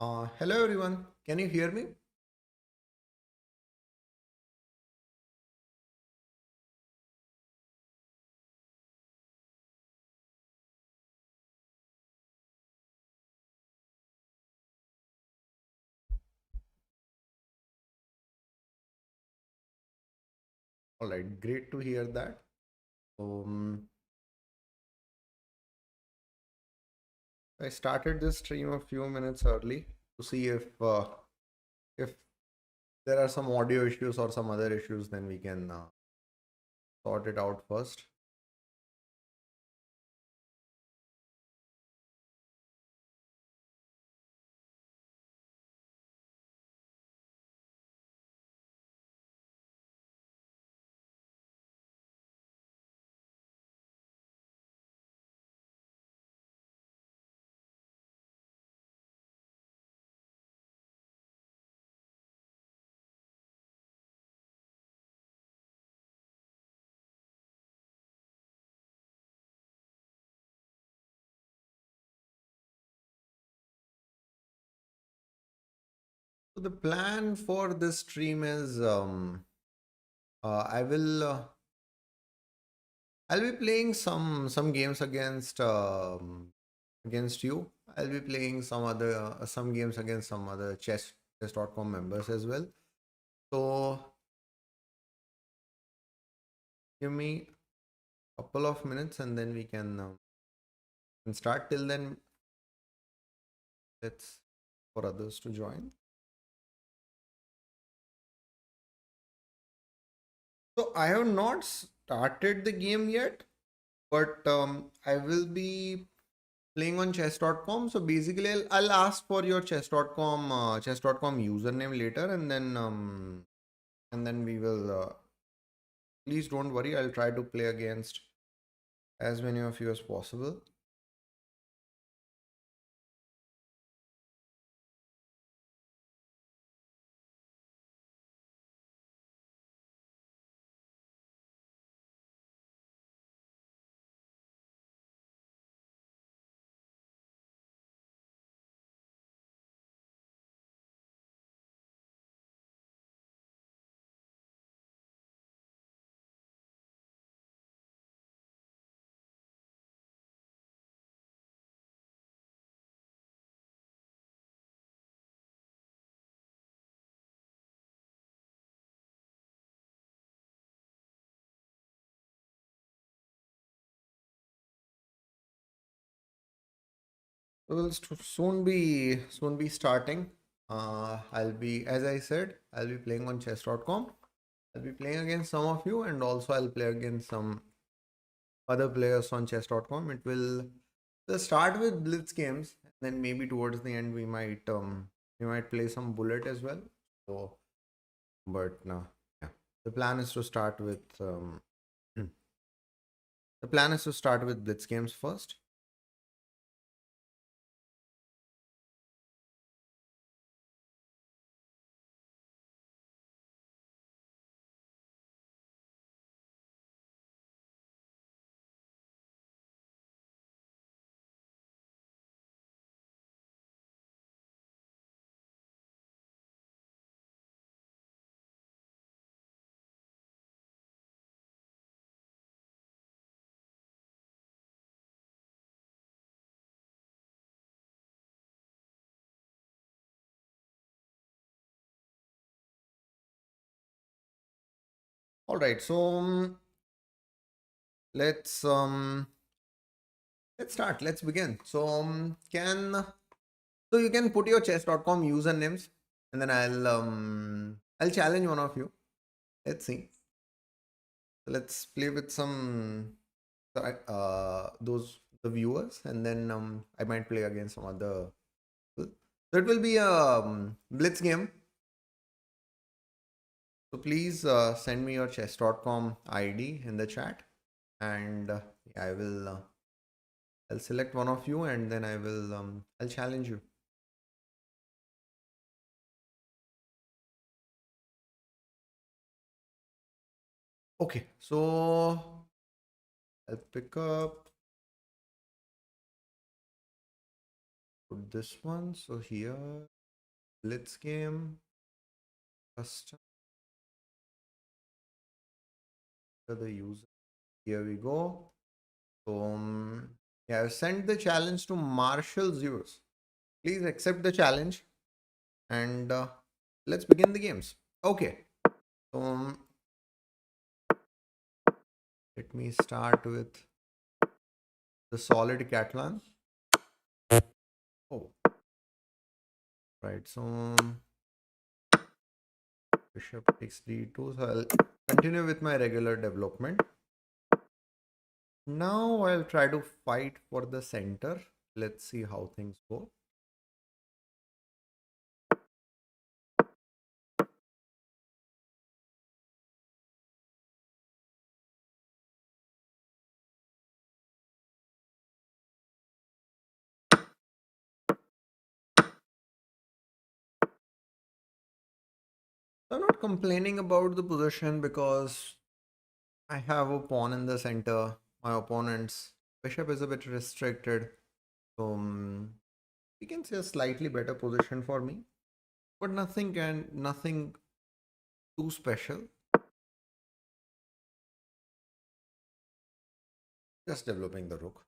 Hello everyone, can you hear me? Alright, great to hear that. Um, I started this stream a few minutes early to see if there are some audio issues or some other issues, then we can sort it out first. So the plan for this stream is I will I'll be playing some games against you. I'll be playing some games against some other chess.com members as well. So give me a couple of minutes and then we can start. Till then, let's for others to join. So I have not started the game yet, but I will be playing on chess.com. So basically, I'll ask for your chess.com username later, and then we will. Please don't worry. I'll try to play against as many of you as possible. We'll soon be starting. I'll be, as I said, I'll be playing on chess.com. I'll be playing against some of you, and also I'll play against some other players on chess.com. We'll start with blitz games, and then maybe towards the end we might play some bullet as well. So, but no, yeah, the plan is to start with the plan is to start with blitz games first. All right, so let's um let's start. Let's begin. So can so you can put your chess.com usernames, and then I'll challenge one of you. Let's see. So let's play with some those the viewers, and then I might play against some other people. So it will be a blitz game. So please send me your chess.com ID in the chat, and I will I'll select one of you, and then I'll challenge you. Okay, so I'll pick up this one. So here, blitz game, custom, the user. Here we go. So yeah, I've sent the challenge to Marshall Zeus. Please accept the challenge and let's begin the games. Okay. So let me start with the solid Catalan. Oh, right. So bishop takes d2. So I'll continue with my regular development. Now I'll try to fight for the center. Let's see how things go. I'm not complaining about the position because I have a pawn in the center. My opponent's bishop is a bit restricted. So we can say a slightly better position for me, but nothing too special. Just developing the rook.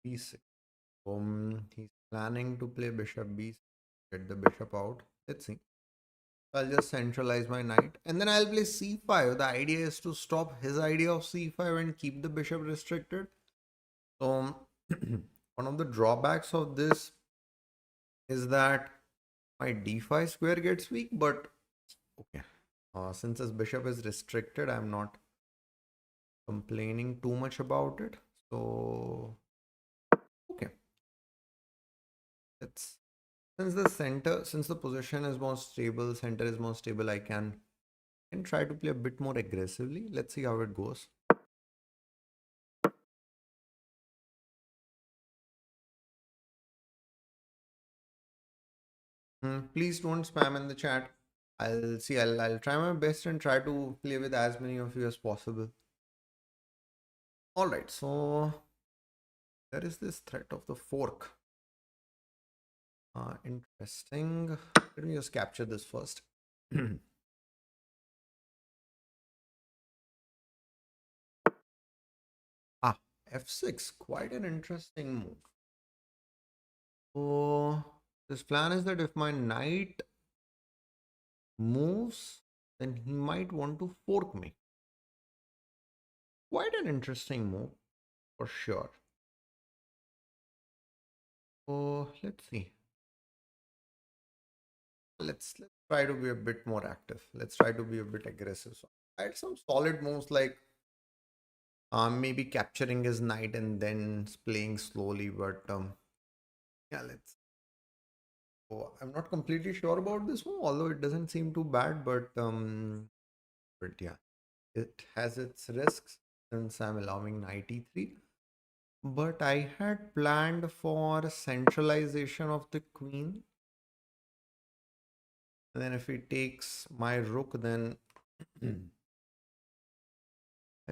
B6. He's planning to play bishop b6, get the bishop out. Let's see. I'll just centralize my knight and then I'll play c5. The idea is to stop his idea of c5 and keep the bishop restricted. So one of the drawbacks of this is that my d5 square gets weak, but okay. Since his bishop is restricted, I'm not complaining too much about it. So okay. Let's since the position is more stable, center is more stable, I can try to play a bit more aggressively. Let's see how it goes. Please don't spam in the chat. I'll see. I'll try my best and try to play with as many of you as possible. All right. So there is this threat of the fork. Interesting. Let me just capture this first. F6. Quite an interesting move. So this plan is that if my knight moves, then he might want to fork me. Quite an interesting move for sure. So let's see. Let's try to be a bit more active. Let's try to be a bit aggressive. So I had some solid moves like maybe capturing his knight and then playing slowly, but yeah, let's. Oh, I'm not completely sure about this one, although it doesn't seem too bad, but yeah, it has its risks since I'm allowing knight e3. But I had planned for centralization of the queen. And then if he takes my rook, then I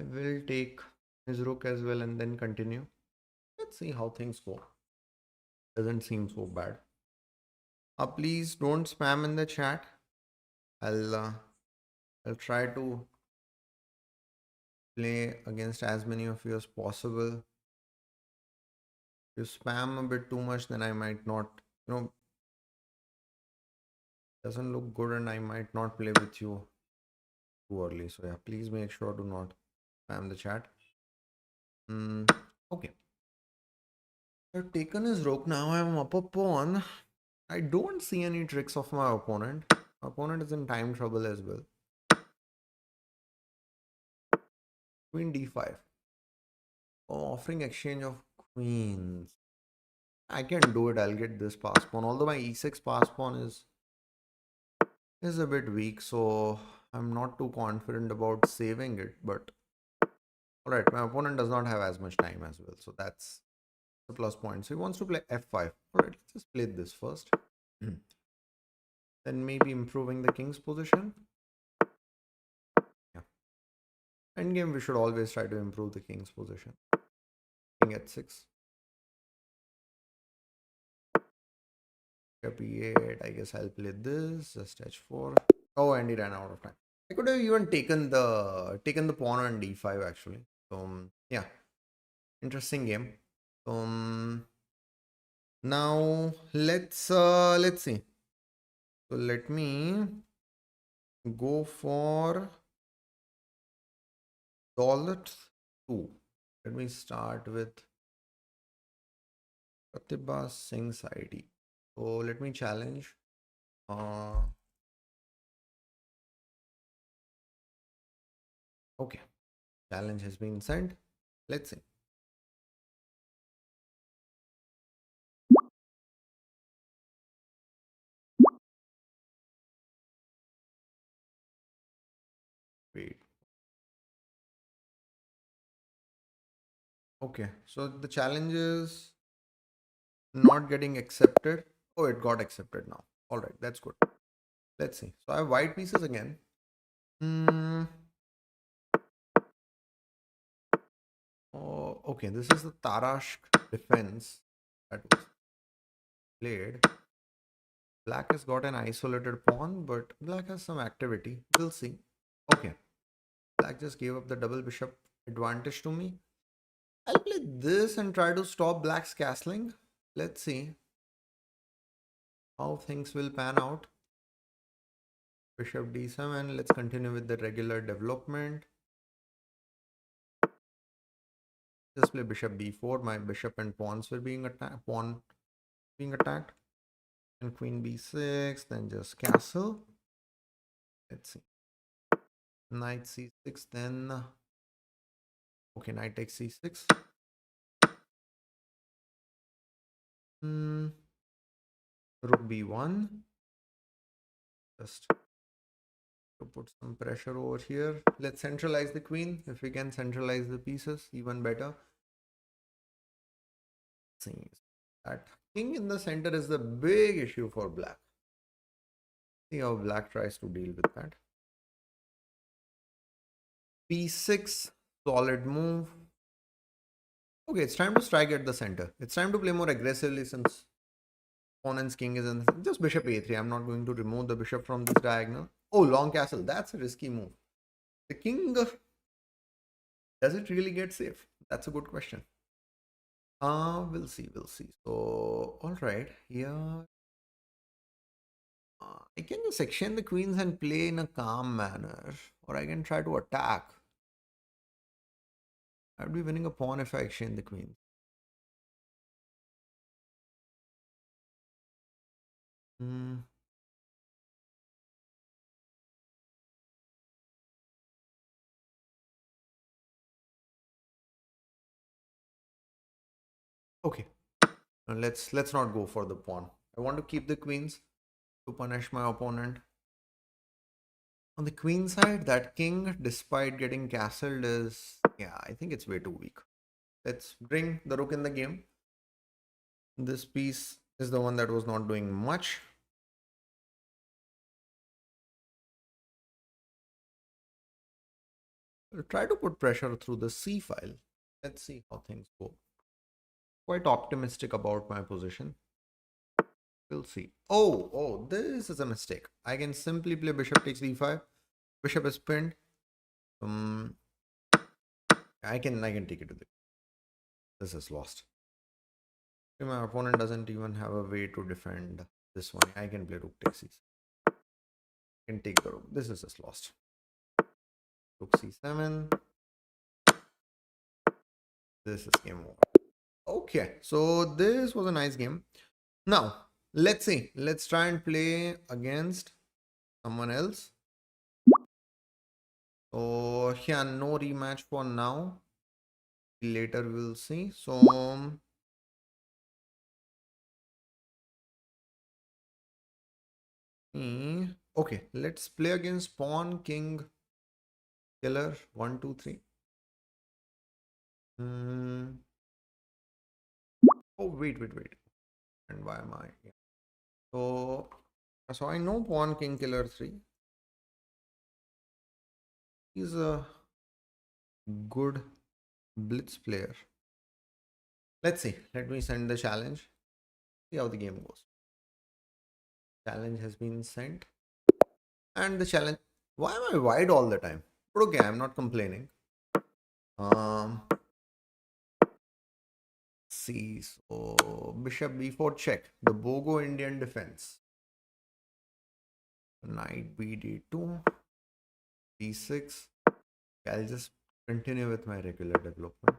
will take his rook as well and then continue. Let's see how things go. Doesn't seem so bad. Please don't spam in the chat. I'll try to play against as many of you as possible. If you spam a bit too much, then I might not, doesn't look good and I might not play with you too early. So yeah, please make sure to not spam the chat. Okay. I've taken his rook. Now I'm up a pawn. I don't see any tricks of my opponent. My opponent is in time trouble as well. Queen d5. Oh, offering exchange of queens. I can do it. I'll get this pass pawn. Although my e6 pass pawn is a bit weak, so I'm not too confident about saving it, but alright, my opponent does not have as much time as well, so that's the plus point. So he wants to play f5. Alright, let's just play this first. Then maybe improving the king's position. Yeah. Endgame, we should always try to improve the king's position. King at 6. e8. I guess I'll play this. Just h4. Oh, and he ran out of time. I could have even taken the pawn on d5 actually. So yeah, interesting game. Now let's see. So let me go for Daulat 2. Let me start with Pratibha Singh's ID. So let me challenge. Okay, challenge has been sent. Let's see. Wait. Okay, so the challenge is not getting accepted. Oh, it got accepted now. All right, that's good. Let's see. So I have white pieces again. Oh, okay, this is the Tarashk defense that was played. Black has got an isolated pawn, but black has some activity. We'll see. Okay, black just gave up the double bishop advantage to me. I'll play this and try to stop black's castling. Let's see how things will pan out. Bishop d7. Let's continue with the regular development. Just play bishop b4. My bishop and pawns were being attacked. Pawn being attacked. And queen b6. Then just castle. Let's see. Knight c6. Then okay, knight takes c6. Rook b1. Just to put some pressure over here. Let's centralize the queen. If we can centralize the pieces, even better. See, that king in the center is the big issue for black. See how black tries to deal with that. b6, solid move. Okay, it's time to strike at the center. It's time to play more aggressively since opponent's king is in just bishop a3. I'm not going to remove the bishop from this diagonal. Oh, long castle. That's a risky move. The king, does it really get safe? That's a good question. We'll see. So, all right, yeah. I can just exchange the queens and play in a calm manner, or I can try to attack. I'd be winning a pawn if I exchange the queens. Okay, let's not go for the pawn. I want to keep the queens to punish my opponent. On the queen side, that king, despite getting castled, is, yeah, I think it's way too weak. Let's bring the rook in the game. This piece is the one that was not doing much. I'll try to put pressure through the c file. Let's see how things go. Quite optimistic about my position. We'll see. Oh, this is a mistake. I can simply play bishop takes d5. Bishop is pinned. I can take it to the. This is lost. My opponent doesn't even have a way to defend this one. I can play rook takes c6. I can take the rook. This is just lost. Rook c7. This is game over. Okay, so this was a nice game. Now, let's see. Let's try and play against someone else. So, yeah, no rematch for now. Later we'll see. So, Okay, let's play against pawn, king, killer. One, two, three. Hmm. Oh, wait. And why am I? Yeah. So I know pawn, king, killer three. He's a good blitz player. Let's see. Let me send the challenge. See how the game goes. Challenge has been sent. And the challenge. Why am I wide all the time? But okay, I'm not complaining. See, so bishop b4 check. The Bogo Indian defense. Knight bd2, d6. I'll just continue with my regular development.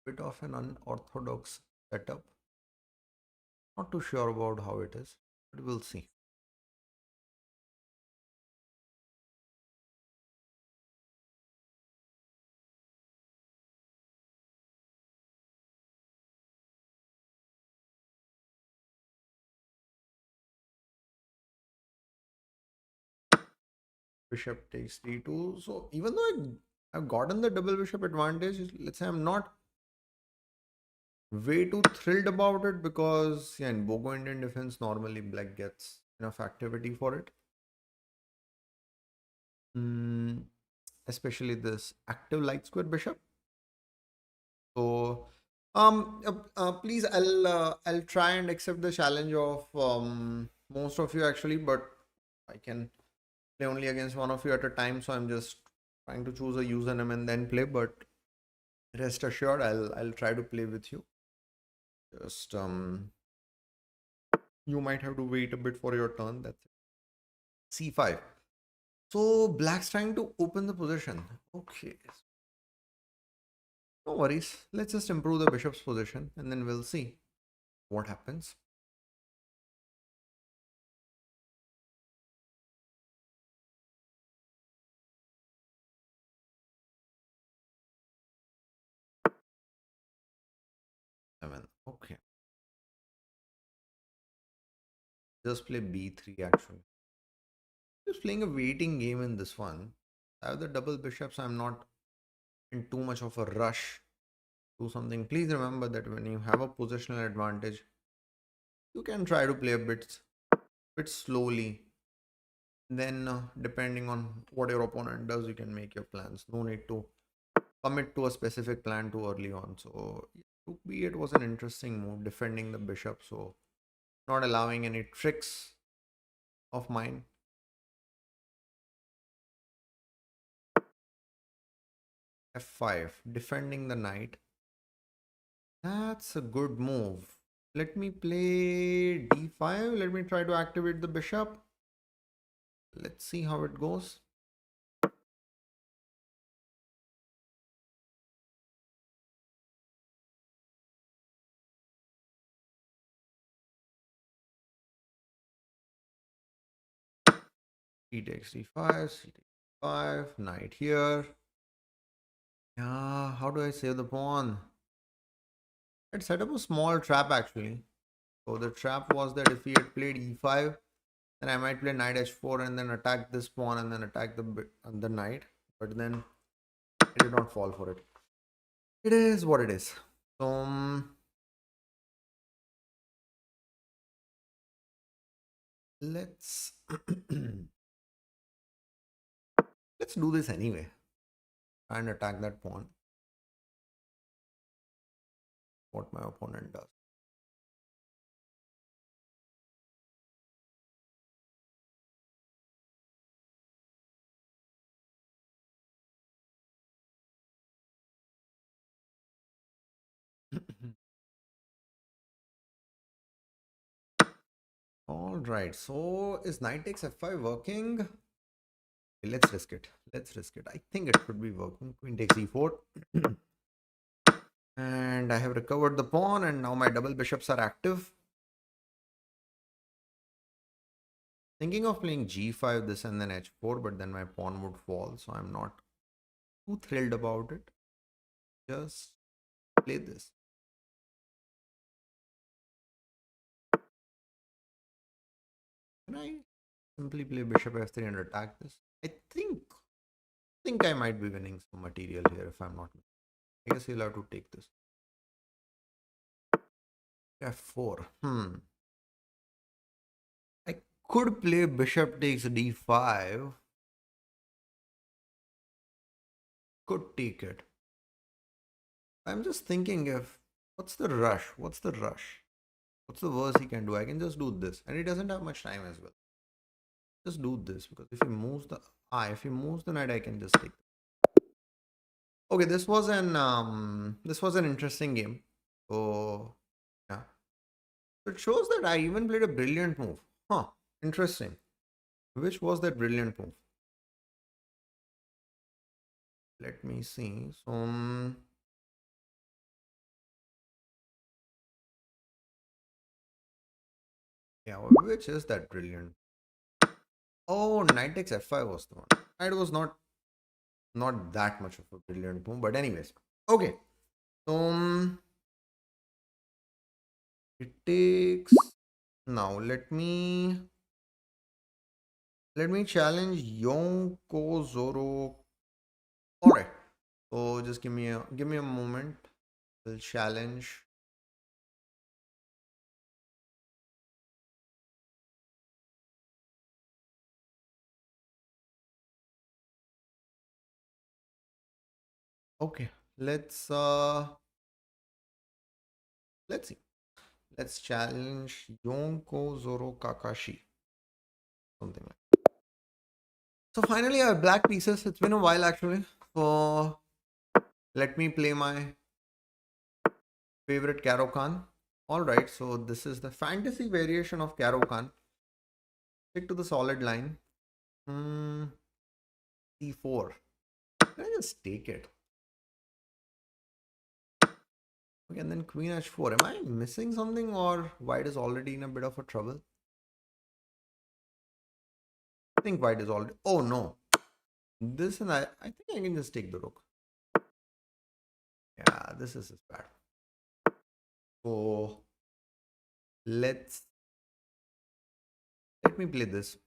Bit of an unorthodox setup. Not too sure about how it is, but we'll see. Bishop takes d2. So even though I've gotten the double bishop advantage, let's say I'm not way too thrilled about it because yeah, in Bogo Indian defense, normally black gets enough activity for it. Mm, especially this active light square bishop. So please I'll try and accept the challenge of most of you actually, but I can play only against one of you at a time, so I'm just trying to choose a username and then play, but rest assured I'll try to play with you. Just you might have to wait a bit for your turn. That's it. c5. So black's trying to open the position. Okay, no worries. Let's just improve the bishop's position and then we'll see what happens. Okay. Just play b3 actually. Just playing a waiting game in this one. I have the double bishops. I'm not in too much of a rush to something. Please remember that when you have a positional advantage, you can try to play a bit slowly. Then, depending on what your opponent does, you can make your plans. No need to commit to a specific plan too early on. So, Rook b8 was an interesting move, defending the bishop. So, not allowing any tricks of mine. f5, defending the knight. That's a good move. Let me play d5. Let me try to activate the bishop. Let's see how it goes. C takes d5, c takes d5, knight here. Yeah, how do I save the pawn? I'd set up a small trap actually. So the trap was that if he had played e5, then I might play knight h4 and then attack this pawn and then attack the knight. But then I did not fall for it. It is what it is. So let's let's do this anyway and attack that pawn. What my opponent does. All right, so is knight takes f5 working? Okay, let's risk it. Let's risk it. I think it should be working. Queen takes e4. And I have recovered the pawn, and now my double bishops are active. Thinking of playing g5, this, and then h4, but then my pawn would fall, so I'm not too thrilled about it. Just play this. Can I simply play bishop f3 and attack this? I think I might be winning some material here if I'm not. I guess you'll have to take this. f4. I could play bishop takes d5. Could take it. I'm just thinking if what's the rush? What's the rush? What's the worst he can do? I can just do this, and he doesn't have much time as well. Just do this because if he moves the knight, I can just take. Okay, this was an interesting game. So yeah, it shows that I even played a brilliant move. Huh? Interesting. Which was that brilliant move? Let me see. So yeah, which is that brilliant? Oh, knight takes f5 was the one. It was not that much of a brilliant move, but anyways, okay. So it takes. Now let me challenge Yonko Zoro. All right. So just give me a moment. We'll challenge. Okay. Let's see. Let's challenge Yonko Zoro Kakashi. Something like that. So finally I have black pieces. It's been a while actually. So let me play my favorite Karo-kan. Alright, so this is the fantasy variation of Karo-kan. Stick to the solid line. C4. Can I just take it? Okay, and then Queen H4. Am I missing something or white is already in a bit of a trouble? I think white is already. Oh no. This and I think I can just take the rook. Yeah, this is bad. So let me play this.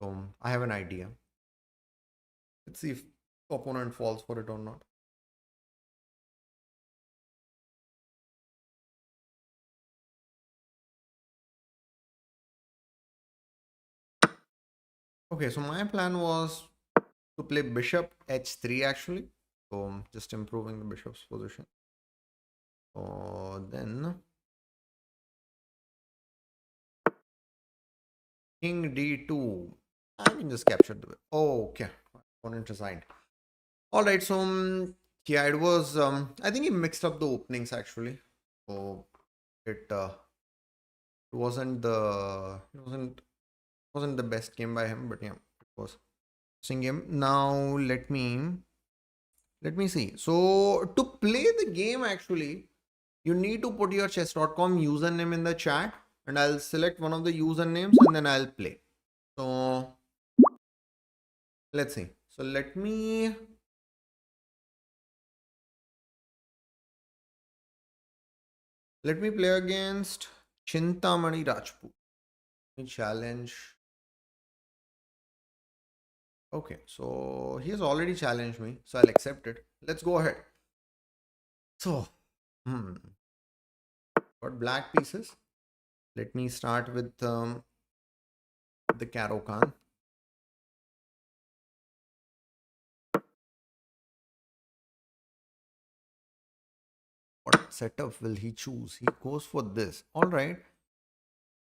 So I have an idea. Let's see if opponent falls for it or not. Okay, so my plan was to play bishop h3 actually. So just improving the bishop's position. Then king d2. I can just capture the. Oh, okay. Opponent resigned. All right. So yeah, it was. I think he mixed up the openings actually. So it wasn't the best game by him, but yeah, it was interesting game. Now let me see. So to play the game actually, you need to put your chess.com username in the chat, and I'll select one of the usernames and then I'll play. So let's see. So let me play against Chintamani Rajput. Let me challenge. Okay, so he has already challenged me, so I'll accept it. Let's go ahead. So, got black pieces. Let me start with the Karo-kan. What setup will he choose? He goes for this. All right.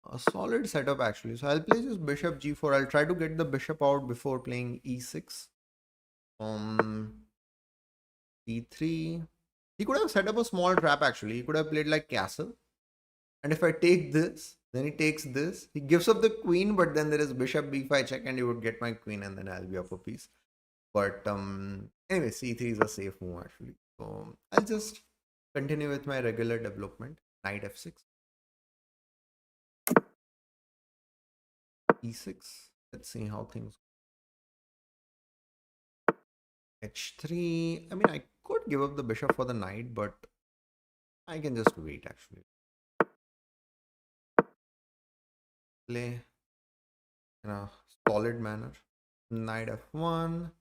A solid setup actually. So I'll play this bishop g4. I'll try to get the bishop out before playing e6. e3. He could have set up a small trap actually. He could have played like castle. And if I take this, Then he takes this. He gives up the queen, but then there is bishop b5 check, and you would get my queen, and then I'll be up a piece. But anyway, c3 is a safe move actually. So I'll just continue with my regular development. Knight f6, e6. Let's see how things h3. I mean, I could give up the bishop for the knight, but I can just wait actually. Play in a solid manner. Knight f1.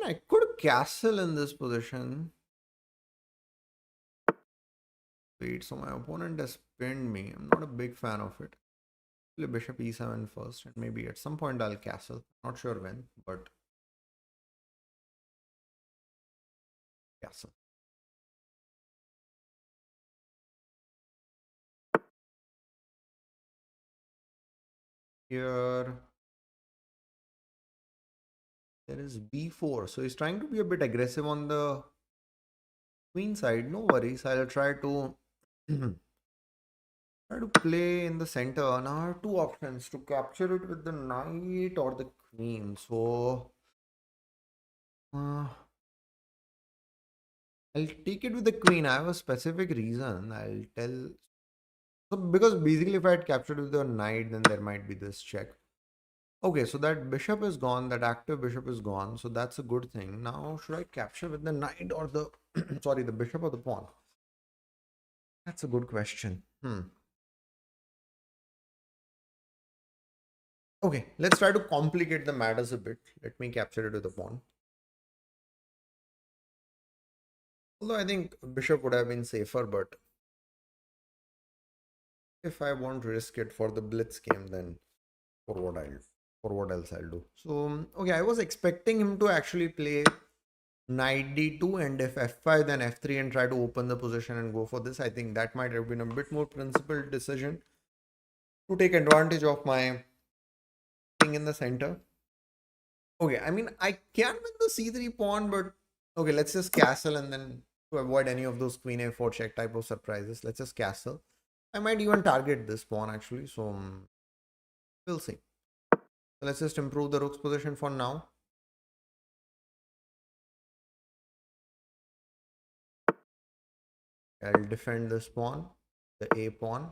I could castle in this position. Wait, so my opponent has pinned me. I'm not a big fan of it. Play bishop e7 first, and maybe at some point I'll castle. Not sure when, but castle. Here, there is b4. So he's trying to be a bit aggressive on the queen side. No worries. I'll try to try to play in the center. Now I have two options to capture it with the knight or the queen. So I'll take it with the queen. I have a specific reason. I'll tell. So because basically if I had captured with the knight, then there might be this check. Okay, so that bishop is gone. That active bishop is gone. So that's a good thing. Now, should I capture with the knight or the sorry, the bishop or the pawn? That's a good question. Okay, let's try to complicate the matters a bit. Let me capture it with the pawn. Although I think bishop would have been safer, but if I won't risk it for the blitz game, then for what else I'll do. So okay, I was expecting him to actually play knight d2 and if f5 then f3 and try to open the position and go for this. I think that might have been a bit more principled decision to take advantage of my thing in the center. Okay, I mean I can win the c3 pawn, but okay, let's just castle, and then to avoid any of those queen a4 check type of surprises, let's just castle. I might even target this pawn actually, so we'll see. So let's just improve the rook's position for now. I'll defend this pawn, the a pawn.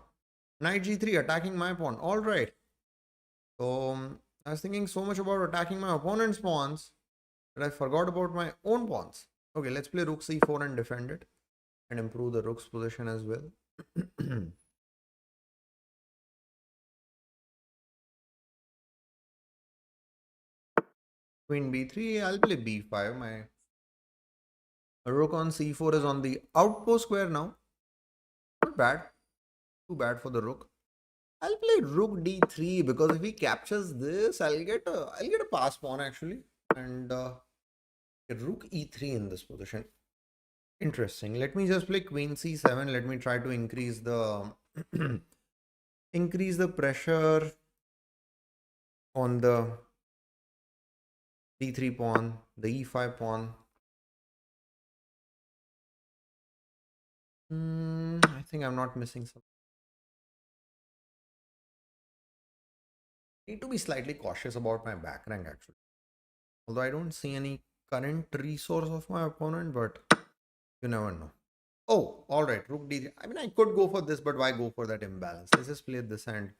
Knight g3 attacking my pawn. All right. So I was thinking so much about attacking my opponent's pawns that I forgot about my own pawns. Okay, let's play rook c4 and defend it and improve the rook's position as well. Queen b3. I'll play b5. My rook on c4 is on the outpost square now. Not bad. Too bad for the rook. I'll play rook d3 because if he captures this, I'll get a pass pawn actually, and rook e3 in this position. Interesting. Let me just play queen c7. Let me try to increase the increase the pressure on the d3 pawn, the e5 pawn. I think I'm not missing something. Need to be slightly cautious about my back rank actually. Although I don't see any current resource of my opponent, but you never know. Oh, all right. Rook d3. I mean, I could go for this, but why go for that imbalance? Let's just play this and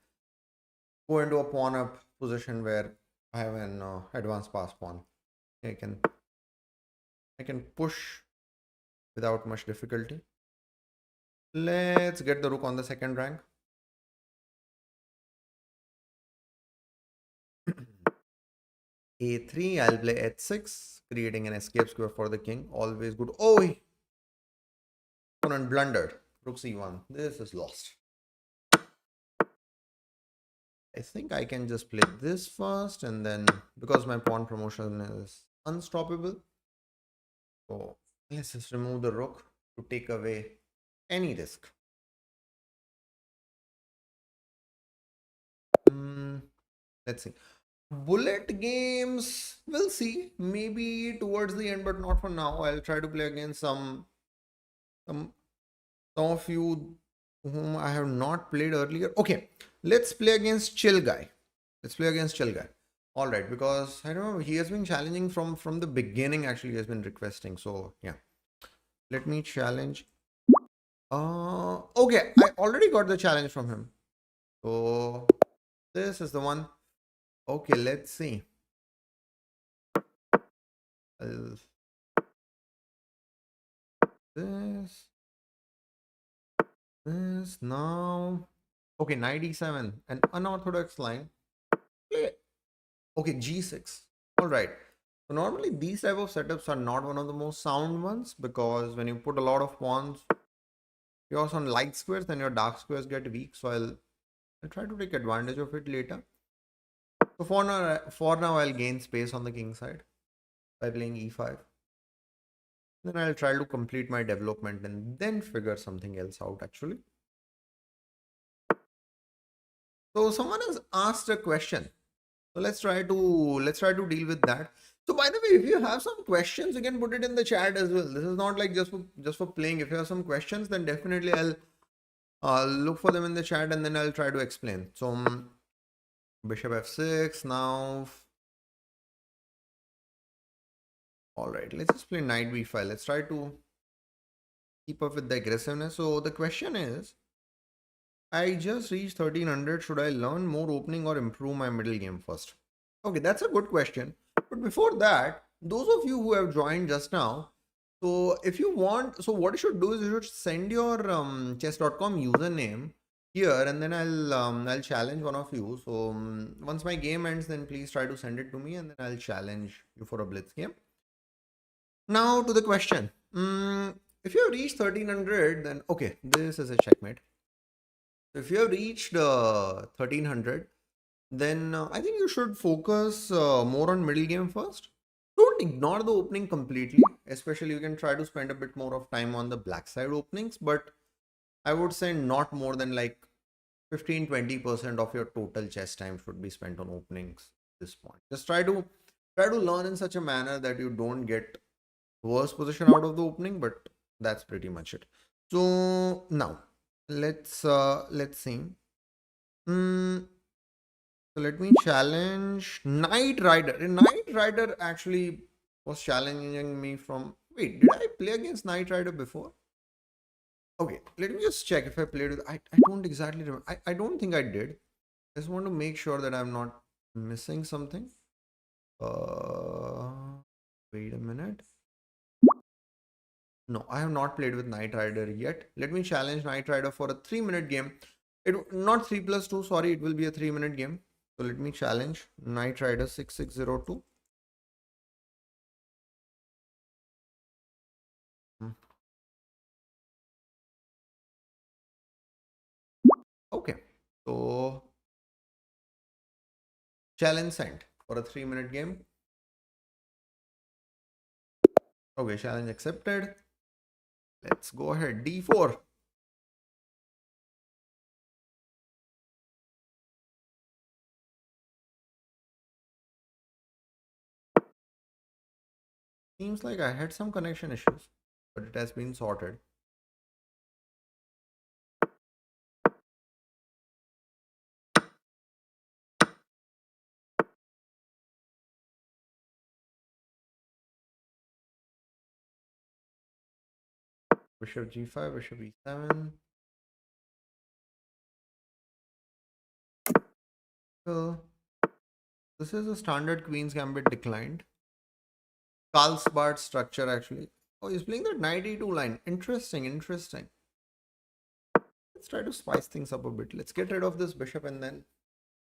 go into a pawn up position where I have an advanced pass pawn. I can push without much difficulty. Let's get the rook on the second rank. A3. I'll play h6, creating an escape square for the king. Always good. Oh, opponent blundered. Rook c1. This is lost. I think I can just play this first, and then because my pawn promotion is unstoppable, so let's just remove the rook to take away any risk. Let's see. Bullet games, we'll see. Maybe towards the end, but not for now. I'll try to play against some of you whom I have not played earlier. Okay, let's play against Chill Guy. Let's play against Chill Guy. All right, because I don't know, he has been challenging from the beginning. Actually, he has been requesting. So yeah, let me challenge. Okay, I already got the challenge from him. So this is the one. Okay, let's see. I'll- This, this now. Okay, 97, an unorthodox line. Yeah. Okay, G6. All right. So normally these type of setups are not one of the most sound ones because when you put a lot of pawns, yours on light squares, then your dark squares get weak. So I'll try to take advantage of it later. So for now I'll gain space on the king side by playing e5. Then I'll try to complete my development and then figure something else out actually. So someone has asked a question. So let's try to deal with that. So by the way, if you have some questions, you can put it in the chat as well. This is not like just for playing. If you have some questions, then definitely I'll look for them in the chat and then I'll try to explain. So bishop f6 now. All right, let's just play knight b5. Let's try to keep up with the aggressiveness. So the question is, I just reached 1300. Should I learn more opening or improve my middle game first? Okay, that's a good question. But before that, those of you who have joined just now, so if you want, so what you should do is you should send your chess.com username here, and then I'll challenge one of you. So once my game ends, then please try to send it to me, and then I'll challenge you for a blitz game. Now to the question. If you have reached 1300, then okay, this is a checkmate. If you have reached 1300, then I think you should focus more on middle game first. Don't ignore the opening completely, especially you can try to spend a bit more of time on the black side openings, but I would say not more than like 15-20% of your total chess time should be spent on openings at this point. Just try to learn in such a manner that you don't get worse position out of the opening, but that's pretty much it. So now let's see. Hmm. So let me challenge Knight Rider. Knight Rider actually was challenging me from. Wait, did I play against Knight Rider before? Okay, let me just check if I played with. I don't exactly remember. I don't think I did. I just want to make sure that I'm not missing something. Wait a minute. No, I have not played with Knight Rider yet. Let me challenge Knight Rider for a 3-minute game. It not 3+2. Sorry, it will be a 3-minute game. So let me challenge Knight Rider 6602. Okay, so challenge sent for a 3-minute game. Okay, challenge accepted. Let's go ahead. D4. Seems like I had some connection issues, but it has been sorted. Bishop G5, Bishop E7. So this is a standard Queen's Gambit declined. Carlsbad structure actually. Oh, he's playing the Knight E2 line. Interesting, interesting. Let's try to spice things up a bit. Let's get rid of this bishop and then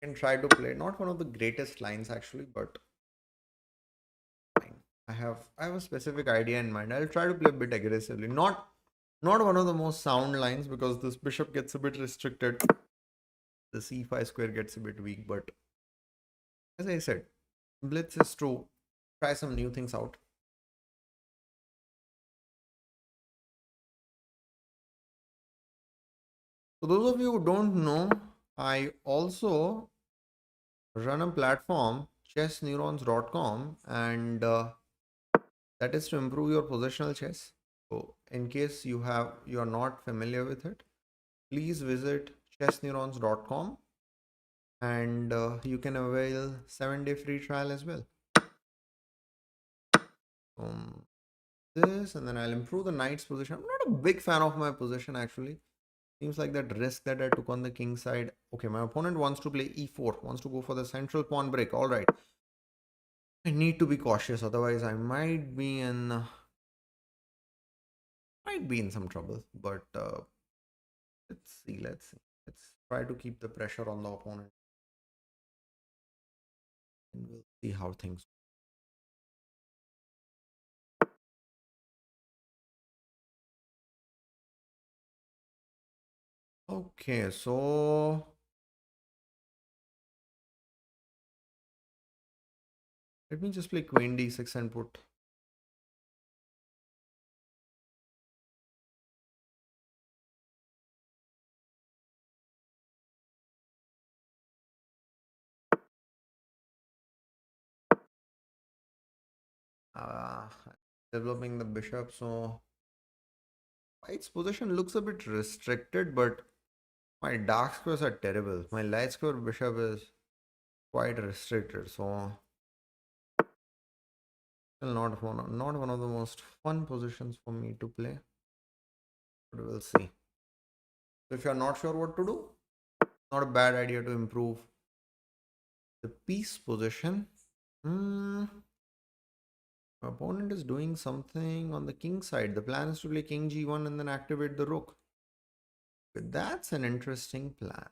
can try to play. Not one of the greatest lines actually, but fine. I have a specific idea in mind. I'll try to play a bit aggressively. Not one of the most sound lines because this bishop gets a bit restricted. The c5 square gets a bit weak, but as I said, blitz is true. Try some new things out. So those of you who don't know, I also run a platform, chessneurons.com, and that is to improve your positional chess. So in case you are not familiar with it, please visit chessneurons.com and you can avail 7-day free trial as well. This, and then I'll improve the knight's position. I'm not a big fan of my position actually. Seems like that risk that I took on the king side. Okay, my opponent wants to play e4, wants to go for the central pawn break. All right. I need to be cautious, otherwise I might be in some trouble. But let's see. Let's try to keep the pressure on the opponent, and we'll see how things. Okay, so let me just play queen d6 and put. Developing the bishop, so white's position looks a bit restricted, but my dark squares are terrible. My light square bishop is quite restricted, so still not one of the most fun positions for me to play. But we'll see. So if you're not sure what to do, not a bad idea to improve the piece position. My opponent is doing something on the king side. The plan is to play king g1 and then activate the rook. But that's an interesting plan.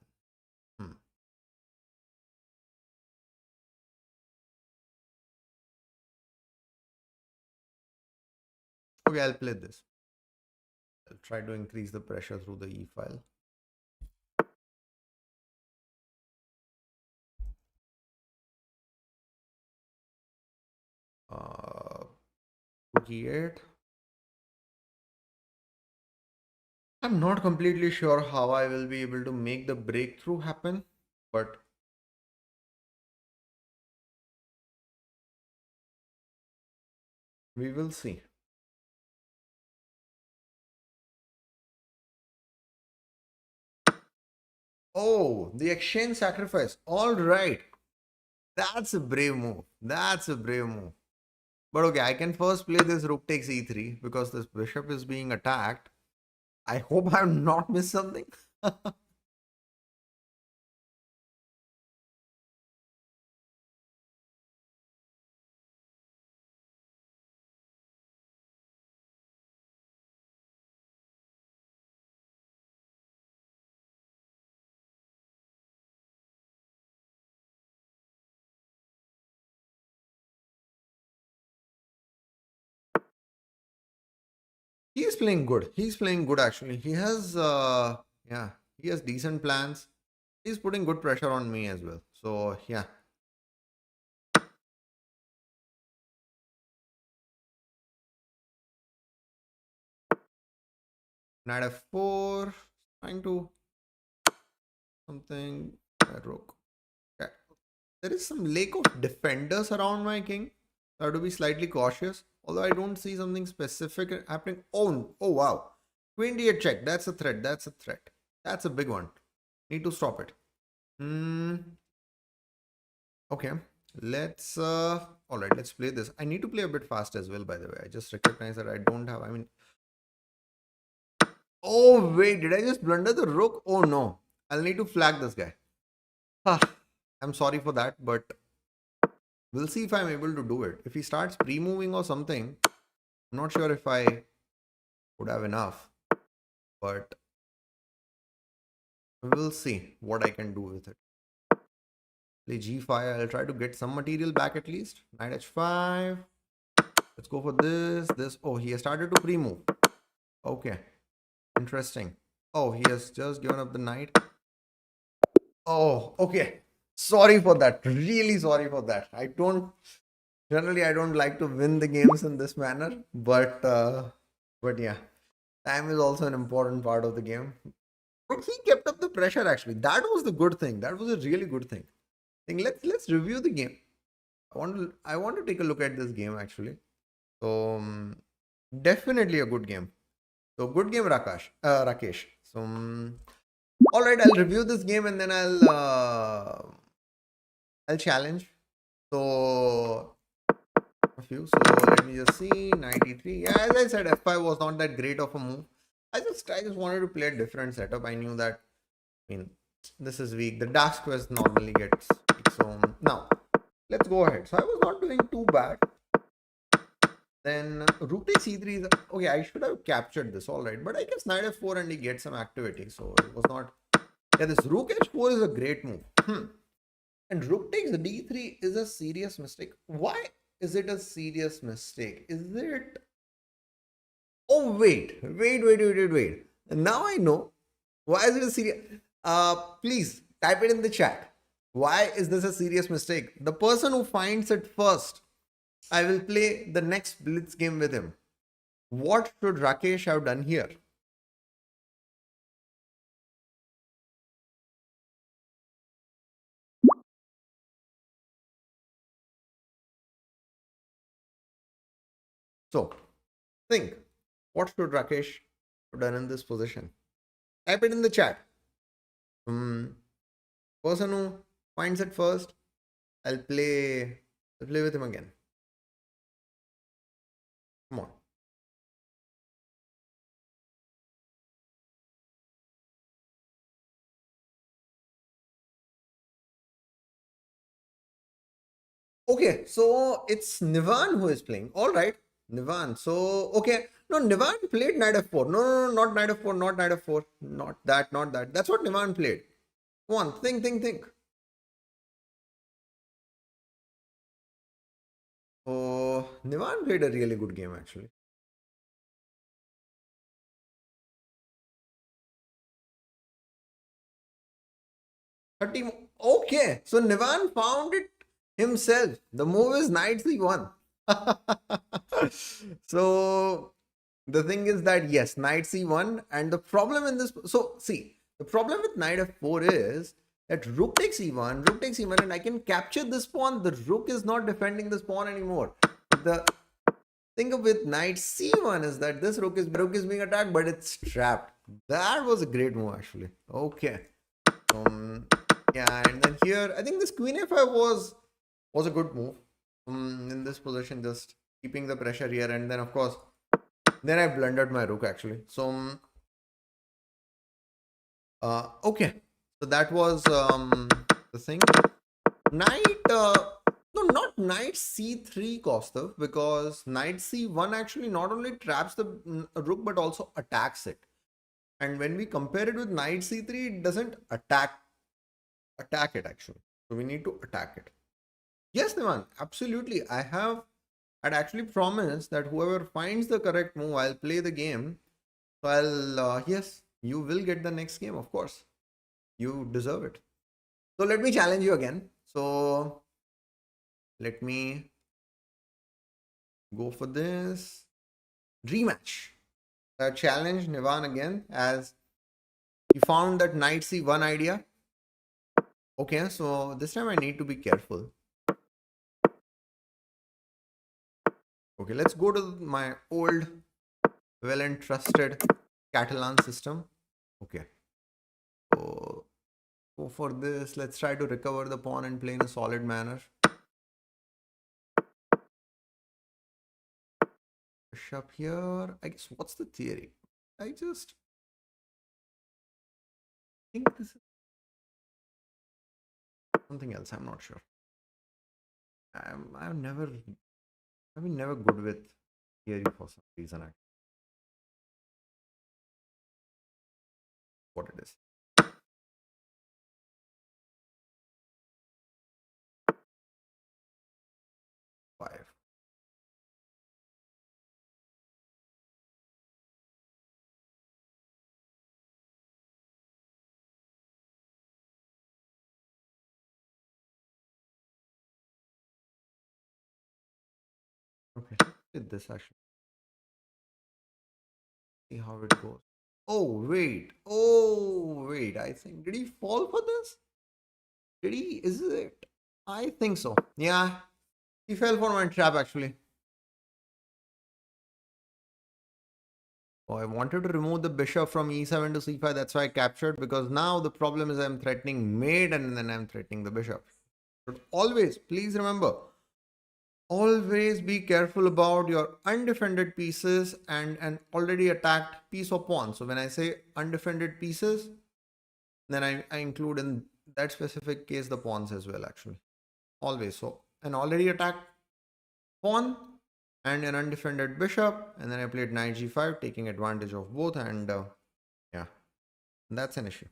Okay, I'll play this. I'll try to increase the pressure through the e file. Rook e8. I'm not completely sure how I will be able to make the breakthrough happen, but we will see. Oh, the exchange sacrifice. All right. That's a brave move. That's a brave move. But okay, I can first play this rook takes e3 because this bishop is being attacked. I hope I have not missed something. He's playing good. He's playing good actually. He has yeah, he has decent plans. He's putting good pressure on me as well. So yeah. Knight f4, trying to something. Rook. Okay. There is some lack of defenders around my king. I have to be slightly cautious. Although I don't see something specific happening. Oh wow. Queen d8 check. That's a threat. That's a threat. That's a big one. Need to stop it. Okay. Let's all right, let's play this. I need to play a bit fast as well, by the way. I just recognize that I don't have, oh wait, did I just blunder the rook? Oh no. I'll need to flag this guy. I'm sorry for that, but we'll see if I'm able to do it. If he starts pre-moving or something, I'm not sure if I would have enough, but we'll see what I can do with it. Play g5. I'll try to get some material back at least. Knight h5. Let's go for this. Oh, he has started to pre-move. Okay. Interesting. Oh, he has just given up the knight. Oh, okay. Sorry for that. Really sorry for that. I don't like to win the games in this manner, but yeah, time is also an important part of the game. But he kept up the pressure actually. That was the good thing. That was a really good thing. Let's review the game. I want to take a look at this game actually. So definitely a good game. So good game, Rakesh. So All right, I'll review this game and then I'll challenge. So a few. So let me just see. 93. Yeah, as I said, F5 was not that great of a move. I just wanted to play a different setup. I knew that. I mean, this is weak. The dash quest normally gets weak. So now let's go ahead. So I was not doing too bad. Then rook takes e3 is okay. I should have captured this, all right. But I guess knight f4 and he gets some activity. So it was not. Yeah, this rook h4 is a great move. And rook takes d3 is a serious mistake. Why is it a serious mistake? Is it? Oh wait. Now I know why is it a serious. Please type it in the chat. Why is this a serious mistake? The person who finds it first, I will play the next blitz game with him. What should Rakesh have done here? So think, what should Rakesh have done in this position? Type it in the chat. Person who finds it first, I'll play with him again. Come on. Okay, so it's Nivan who is playing. All right, Nivan. So okay, no, Nivan played knight f4. No, not knight f4, not knight f4, not that, not that. That's what Nivan played. Come on, think. Oh, Nivan played a really good game actually. 30. Okay, so Nivan found it himself. The move is knight c1. So the thing is that yes, knight c1, and the problem in this. So see, the problem with knight f4 is that rook takes e1, rook takes e1, and I can capture this pawn. The rook is not defending this pawn anymore. The thing with knight c1 is that this rook is being attacked, but it's trapped. That was a great move actually. Okay. Yeah, and then here I think this queen f5 was a good move. In this position, just keeping the pressure here, and then of course, then I blundered my rook actually. So okay, so that was the thing. Knight no, not knight c3 Kostav, because knight c1 actually not only traps the rook but also attacks it. And when we compare it with knight c3, it doesn't attack it actually. So we need to attack it. Yes, Niman, absolutely. I'd actually promised that whoever finds the correct move, I'll play the game. So yes, you will get the next game, of course. You deserve it. So let me challenge you again. So let me go for this rematch. Challenge Nivan again, as he found that knight c1 idea. Okay, so this time I need to be careful. Okay, let's go to my old, well and trusted Catalan system. Okay, so go for this. Let's try to recover the pawn and play in a solid manner. Bishop here. I guess, what's the theory? I just think this is something else. I'm not sure. I've been never good with theory for some reason. What it is. Five. Okay. Did this actually? See how it goes. Oh wait. Oh wait. I think, did he fall for this? Did he? Is it? I think so. Yeah. He fell for my trap actually. So I wanted to remove the bishop from e7 to c5. That's why I captured, because now the problem is I'm threatening mate and then I'm threatening the bishop. But always, please remember, always be careful about your undefended pieces and an already attacked piece or pawn. So when I say undefended pieces, then I include in that specific case the pawns as well, actually. Always. So an already attacked pawn and an undefended bishop, and then I played knight g5, taking advantage of both, and yeah, that's an issue.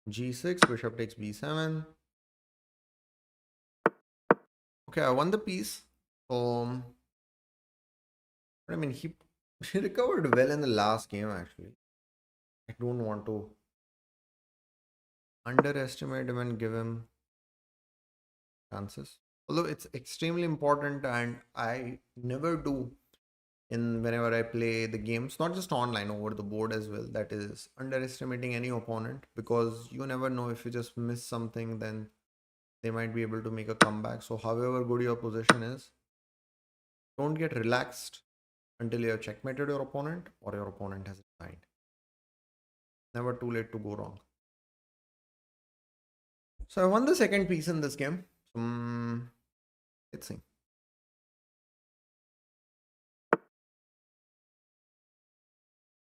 G6, bishop takes b7. Okay, I won the piece. I mean, he recovered well in the last game, actually. I don't want to underestimate him and give him chances. Although it's extremely important, and I never do in whenever I play the games, not just online, over the board as well. That is underestimating any opponent, because you never know, if you just miss something, then they might be able to make a comeback. So however good your position is, don't get relaxed until you have checkmated your opponent or your opponent has resigned. Never too late to go wrong. So I won the second piece in this game. Let's see.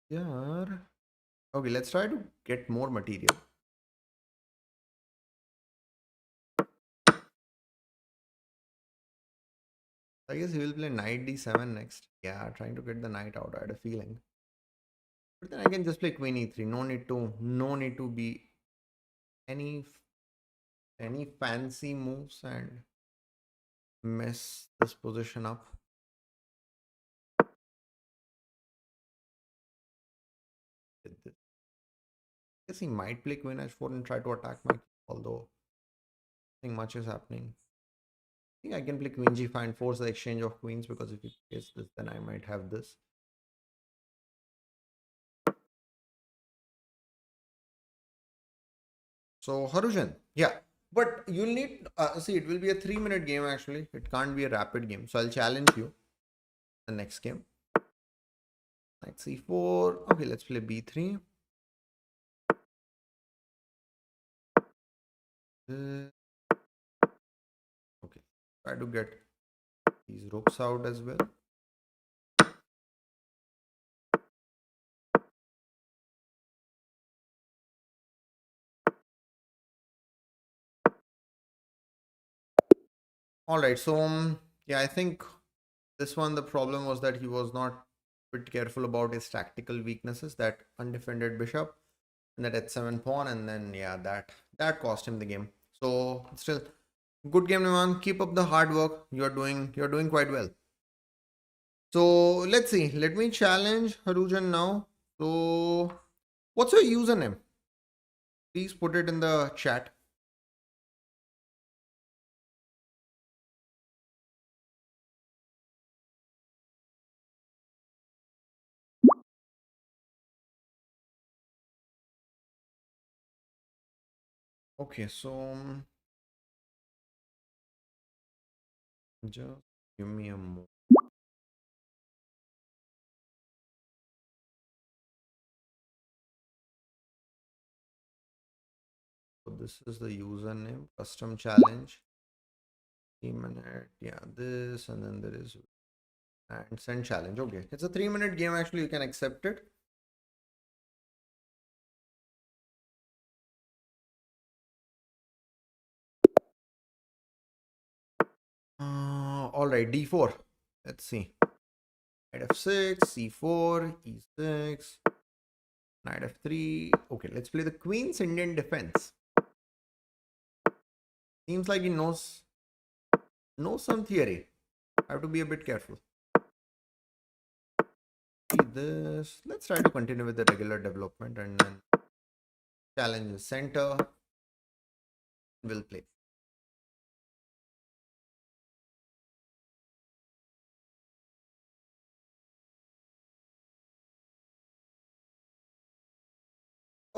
Yeah. Okay, let's try to get more material. I guess he will play knight d7 next. Yeah, trying to get the knight out. I had a feeling. But then I can just play queen e3. No need to be any fancy moves and mess this position up. I guess he might play queen h4 and try to attack my, although I think much is happening. I think I can play queen g5 and force the exchange of queens, because if he plays this, then I might have this. So Harujan, yeah, but you'll need see, it will be a 3-minute game actually. It can't be a rapid game. So I'll challenge you the next game. Knight c4. Okay, let's play b3. Okay, try to get these rooks out as well. All right, so yeah, I think this one, the problem was that he was not a bit careful about his tactical weaknesses, that undefended bishop and that h7 pawn, and then yeah, that cost him the game. So still, good game, Niman. Keep up the hard work. You're doing quite well. So let's see. Let me challenge Harujan now. So what's your username? Please put it in the chat. Okay, so just give me a moment. So this is the username, custom challenge. 3 minute, yeah, this, and then there is and send challenge. Okay, it's a 3-minute game actually. You can accept it. All right, d4. Let's see. Knight f6, c4, e6, knight f3. Okay, let's play the Queen's Indian defense. Seems like he knows some theory. I have to be a bit careful. This. Let's try to continue with the regular development, and then challenge the center. We'll play.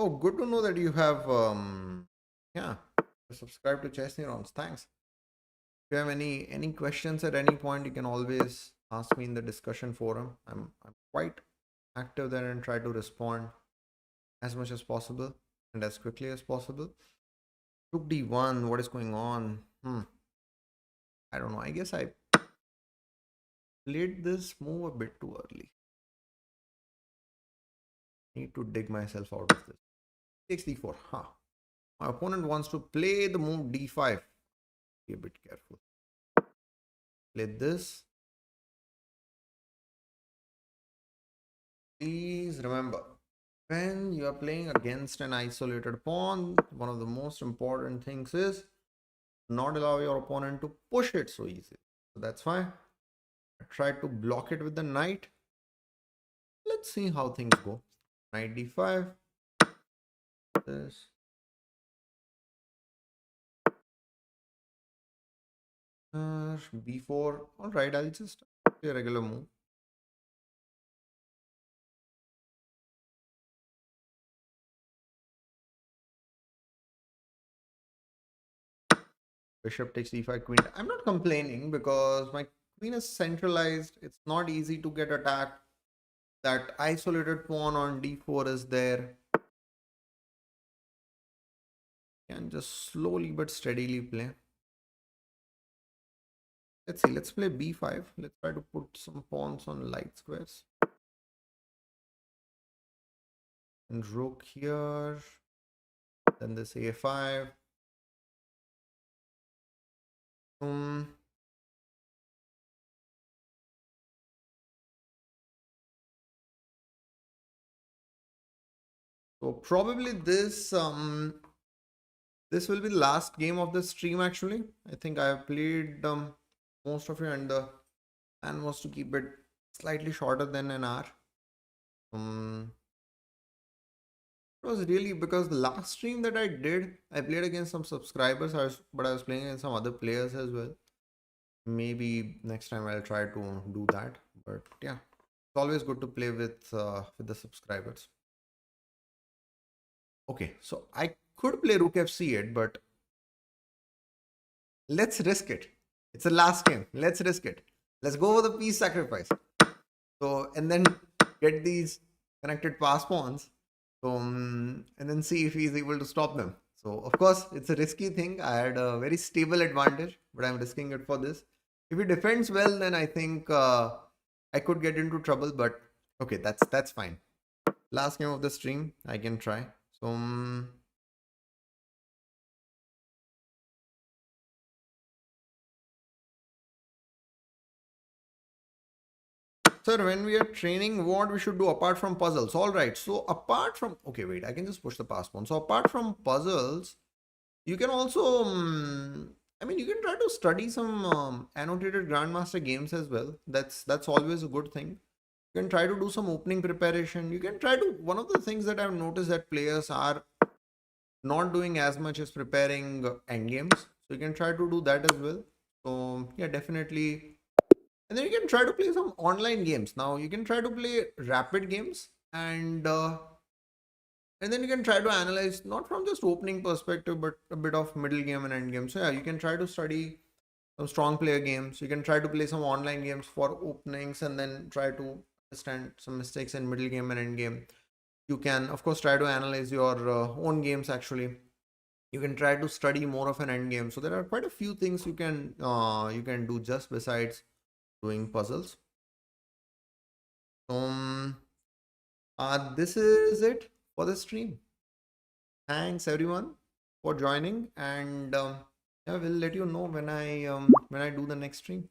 Oh, good to know that you have yeah, subscribe to Chess Neurons. Thanks. If you have any questions at any point, you can always ask me in the discussion forum. I'm quite active there and try to respond as much as possible and as quickly as possible. Rook d1, what is going on? I don't know. I guess I played this move a bit too early. Need to dig myself out of this. Takes d4. Huh. My opponent wants to play the move d5. Be a bit careful. Play this. Please remember, when you are playing against an isolated pawn, one of the most important things is not allow your opponent to push it so easily. So that's why I tried to block it with the knight. Let's see how things go. Knight d5. This. b4. All right, I'll just play a regular move. Bishop takes d5, queen. I'm not complaining because my queen is centralized. It's not easy to get attacked. That isolated pawn on d4 is there. Can just slowly but steadily play. Let's see. Let's play b5. Let's try to put some pawns on light squares. And rook here. Then this a5. So probably this this will be the last game of the stream actually. I think I have played most of it, and the plan was to keep it slightly shorter than an hour. It was really because the last stream that I did, I played against some subscribers, but I was playing against some other players as well. Maybe next time I'll try to do that. But yeah, it's always good to play with the subscribers. Okay, so I could play rook f8, but let's risk it. It's the last game. Let's risk it. Let's go for the piece sacrifice. So, and then get these connected pass pawns. So, and then see if he's able to stop them. So, of course, it's a risky thing. I had a very stable advantage, but I'm risking it for this. If he defends well, then I think I could get into trouble. But okay, that's fine. Last game of the stream, I can try. So, sir, when we are training, what we should do apart from puzzles? All right. So apart from, okay, wait, I can just push the pass pawn. So apart from puzzles, you can also, I mean, you can try to study some annotated Grandmaster games as well. That's always a good thing. You can try to do some opening preparation. You can try to, one of the things that I've noticed that players are not doing as much as preparing endgames. So you can try to do that as well. So yeah, definitely. And then you can try to play some online games. Now you can try to play rapid games, and then you can try to analyze not from just opening perspective, but a bit of middle game and end game. So yeah, you can try to study some strong player games. You can try to play some online games for openings, and then try to understand some mistakes in middle game and end game. You can of course try to analyze your own games actually. You can try to study more of an end game. So there are quite a few things you can do just besides doing puzzles. This is it for the stream. Thanks everyone for joining, and yeah, we'll let you know when I do the next stream.